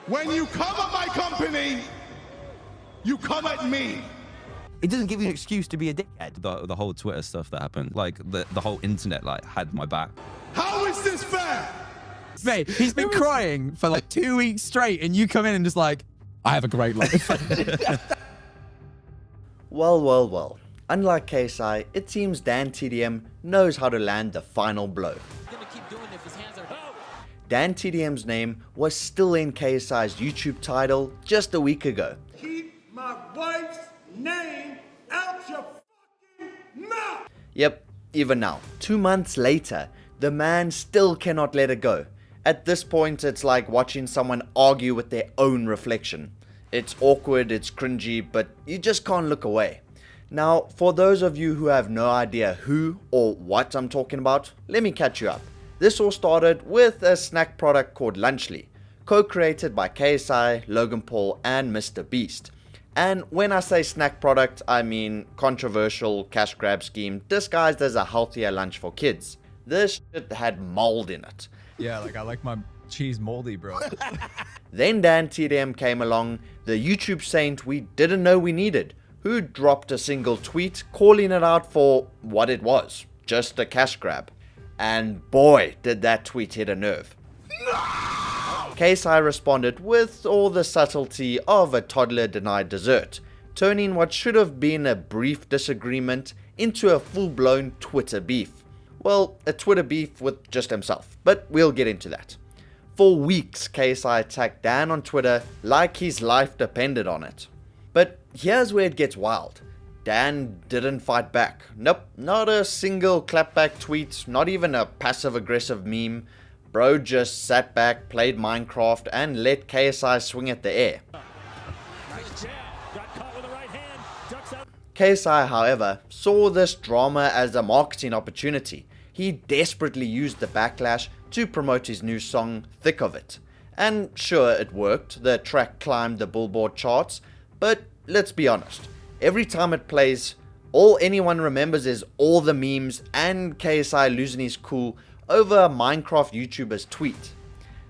When you come at my company, you come at me. It doesn't give you an excuse to be a dickhead. The whole Twitter stuff that happened, like the whole internet like had my back. How is this fair? Mate, he's been crying for like 2 weeks straight, and you come in and just like, I have a great life. Well. Unlike KSI, it seems DanTDM knows how to land the final blow. DanTDM's name was still in KSI's YouTube title just a week ago. Keep my wife's name out your fucking mouth. Yep, even now, 2 months later, the man still cannot let it go. At this point, it's like watching someone argue with their own reflection. It's awkward, it's cringy, but you just can't look away. Now, for those of you who have no idea who or what I'm talking about, let me catch you up. This all started with a snack product called Lunchly, co-created by KSI, Logan Paul, and Mr. Beast. And when I say snack product, I mean controversial cash grab scheme disguised as a healthier lunch for kids. This shit had mold in it. Yeah, like I like my cheese moldy, bro. Then DanTDM came along, the YouTube saint we didn't know we needed, who dropped a single tweet calling it out for what it was, just a cash grab. And boy, did that tweet hit a nerve. No! KSI responded with all the subtlety of a toddler denied dessert, turning what should have been a brief disagreement into a full-blown Twitter beef. Well, a Twitter beef with just himself, but we'll get into that. For weeks, KSI attacked Dan on Twitter like his life depended on it. But here's where it gets wild. Dan didn't fight back. Nope, not a single clapback tweet, not even a passive-aggressive meme. Bro just sat back, played Minecraft, and let KSI swing at the air. KSI, however, saw this drama as a marketing opportunity. He desperately used the backlash to promote his new song, Thick of It. And sure, it worked. The track climbed the Billboard charts. But let's be honest, every time it plays, all anyone remembers is all the memes and KSI losing his cool over a Minecraft YouTuber's tweet.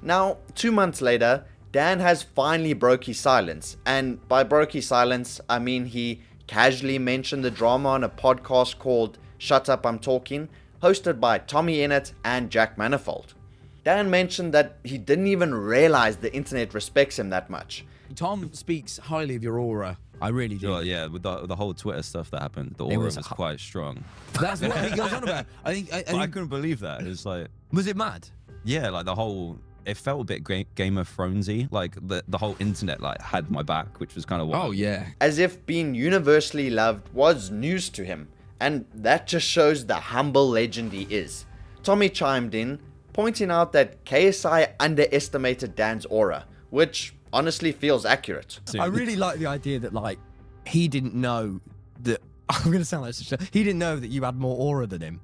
Now, 2 months later, Dan has finally broke his silence, and by broke his silence, I mean he casually mentioned the drama on a podcast called Shut Up I'm Talking, hosted by Tommy Innit and Jack Manifold. Dan mentioned that he didn't even realize the internet respects him that much. Tom speaks highly of your aura. I really do. Oh, yeah, with the whole Twitter stuff that happened, the aura was quite strong. That's what he goes on about. I think I couldn't believe that. It's like, was it mad? Yeah, like the whole. It felt a bit Game of Thronesy. Like the whole internet like had my back, which was kind of wild. Oh yeah. As if being universally loved was news to him, and that just shows the humble legend he is. Tommy chimed in, pointing out that KSI underestimated Dan's aura, which honestly feels accurate. I really like the idea that like he didn't know that I'm gonna sound like such a he didn't know that you had more aura than him.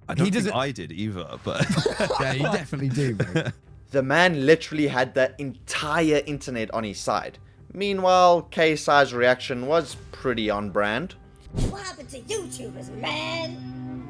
I don't think I did either, but yeah, you definitely do, mate. The man literally had the entire internet on his side. Meanwhile, KSI's reaction was pretty on brand. What happened to YouTubers, man?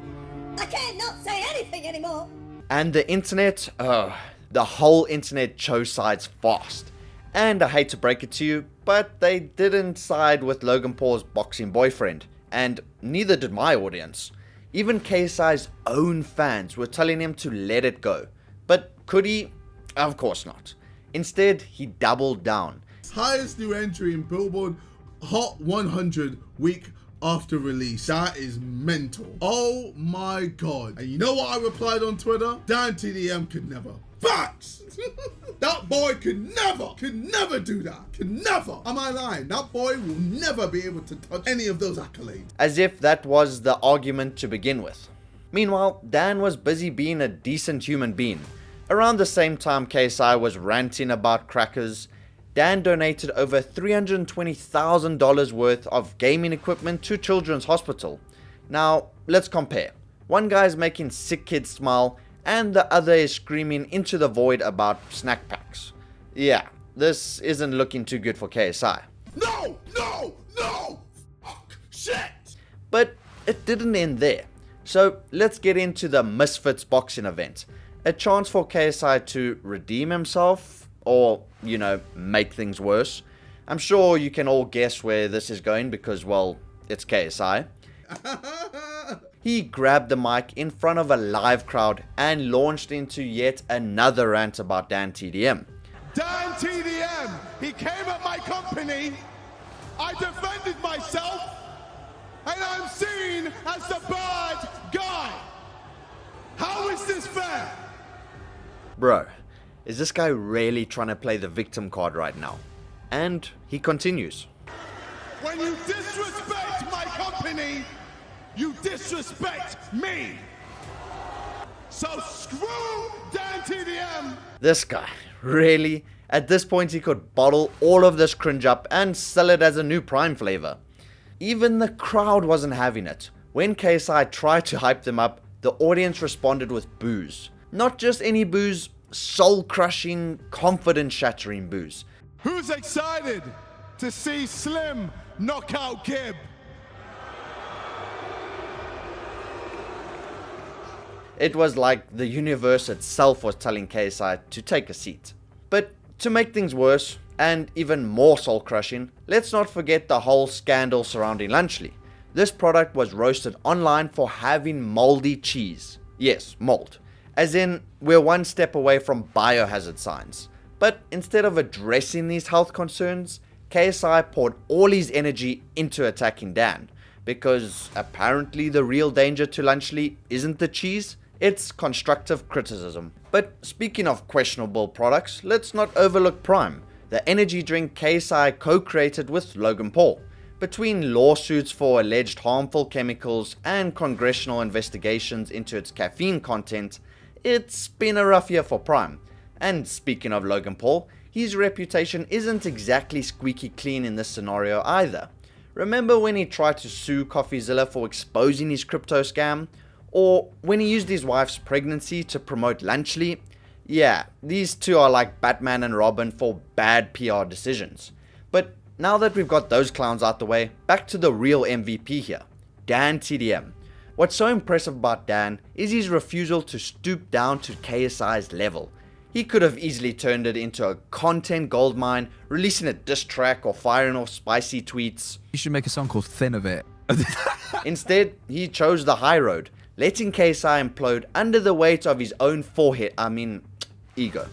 I can't not say anything anymore. And the internet, the whole internet chose sides fast. And I hate to break it to you, but they didn't side with Logan Paul's boxing boyfriend, and neither did my audience. Even KSI's own fans were telling him to let it go. But could he? Of course not. Instead, he doubled down. Highest new entry in Billboard Hot 100 week after release. That is mental. Oh my god. And you know what I replied on Twitter? DanTDM could never. Facts! That boy could never do that. Could never. Am I lying? That boy will never be able to touch any of those accolades. As if that was the argument to begin with. Meanwhile, Dan was busy being a decent human being. Around the same time KSI was ranting about crackers, Dan donated over $320,000 worth of gaming equipment to Children's Hospital. Now, let's compare. One guy's making sick kids smile, and the other is screaming into the void about snack packs. Yeah, this isn't looking too good for KSI. No! Fuck! Shit! But it didn't end there. So let's get into the Misfits boxing event. A chance for KSI to redeem himself, or, make things worse. I'm sure you can all guess where this is going because, well, it's KSI. He grabbed the mic in front of a live crowd and launched into yet another rant about DanTDM. DanTDM, he came at my company, I defended myself, and I'm seen as the bad guy. How is this fair? Bro, is this guy really trying to play the victim card right now? And he continues. When you disrespect my company, you disrespect me. So screw DanTDM. This guy, really? At this point he could bottle all of this cringe up and sell it as a new Prime flavor. Even the crowd wasn't having it. When KSI tried to hype them up, the audience responded with boos. Not just any boos, soul-crushing, confidence-shattering boos. Who's excited to see Slim knock out Gibb? It was like the universe itself was telling KSI to take a seat. But to make things worse, and even more soul-crushing, let's not forget the whole scandal surrounding Lunchly. This product was roasted online for having moldy cheese. Yes, mold. As in, we're one step away from biohazard signs. But instead of addressing these health concerns, KSI poured all his energy into attacking Dan. Because apparently the real danger to Lunchly isn't the cheese, it's constructive criticism. But speaking of questionable products, let's not overlook Prime, the energy drink KSI co-created with Logan Paul. Between lawsuits for alleged harmful chemicals and congressional investigations into its caffeine content, it's been a rough year for Prime. And speaking of Logan Paul, his reputation isn't exactly squeaky clean in this scenario either. Remember when he tried to sue CoffeeZilla for exposing his crypto scam? Or when he used his wife's pregnancy to promote Lunchly? Yeah, these two are like Batman and Robin for bad PR decisions. But now that we've got those clowns out the way, back to the real MVP here, DanTDM. What's so impressive about Dan is his refusal to stoop down to KSI's level. He could have easily turned it into a content goldmine, releasing a diss track or firing off spicy tweets. You should make a song called Thin of It. Instead, he chose the high road, letting KSI implode under the weight of his own ego.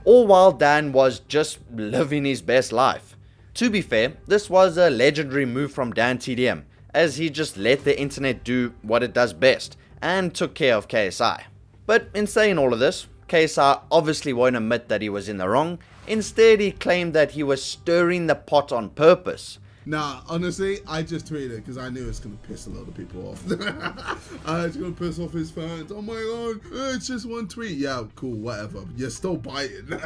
All while Dan was just living his best life. To be fair, this was a legendary move from DanTDM, as he just let the internet do what it does best, and took care of KSI. But in saying all of this, KSI obviously won't admit that he was in the wrong. Instead, he claimed that he was stirring the pot on purpose. Nah, honestly, I just tweeted it because I knew it's going to piss a lot of people off. It's going to piss off his fans. Oh my god, it's just one tweet. Yeah, cool, whatever. You're still biting.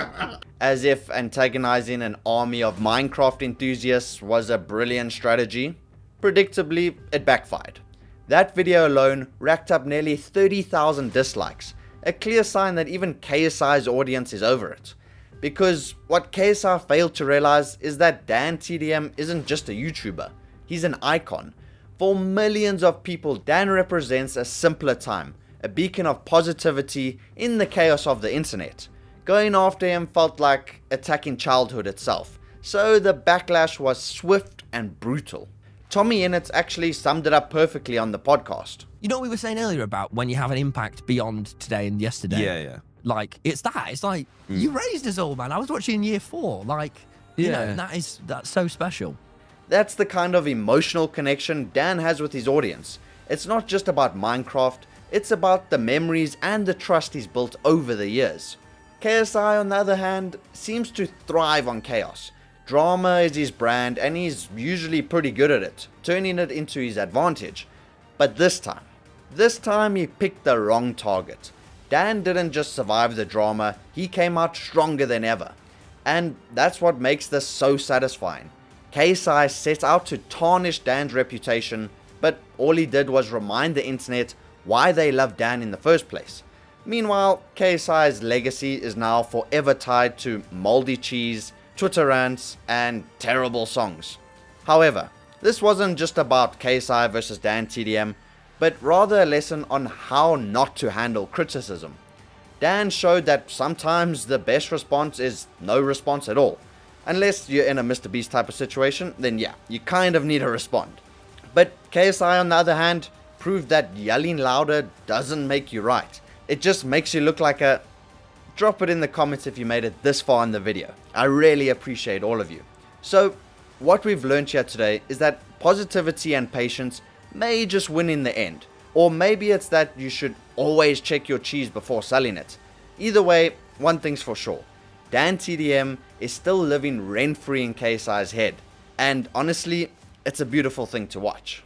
As if antagonizing an army of Minecraft enthusiasts was a brilliant strategy. Predictably, it backfired. That video alone racked up nearly 30,000 dislikes. A clear sign that even KSI's audience is over it. Because what KSI failed to realize is that DanTDM isn't just a YouTuber, he's an icon. For millions of people, Dan represents a simpler time, a beacon of positivity in the chaos of the internet. Going after him felt like attacking childhood itself, so the backlash was swift and brutal. Tommy Innit actually summed it up perfectly on the podcast. You know what we were saying earlier about when you have an impact beyond today and yesterday? Yeah. Like, it's that. It's like, you raised us all, man. I was watching in year 4. Like, you know, that's so special. That's the kind of emotional connection Dan has with his audience. It's not just about Minecraft, it's about the memories and the trust he's built over the years. KSI, on the other hand, seems to thrive on chaos. Drama is his brand and he's usually pretty good at it, turning it into his advantage. But this time he picked the wrong target. Dan didn't just survive the drama, he came out stronger than ever. And that's what makes this so satisfying. KSI set out to tarnish Dan's reputation, but all he did was remind the internet why they loved Dan in the first place. Meanwhile, KSI's legacy is now forever tied to moldy cheese, Twitter rants, and terrible songs. However, this wasn't just about KSI versus DanTDM, but rather a lesson on how not to handle criticism. Dan showed that sometimes the best response is no response at all. Unless you're in a Mr. Beast type of situation, then yeah, you kind of need to respond. But KSI on the other hand proved that yelling louder doesn't make you right. It just makes you look like a... Drop it in the comments if you made it this far in the video. I really appreciate all of you. So what we've learned here today is that positivity and patience may just win in the end. Or maybe it's that you should always check your cheese before selling it. Either way, one thing's for sure. DanTDM is still living rent-free in KSI's head. And honestly, it's a beautiful thing to watch.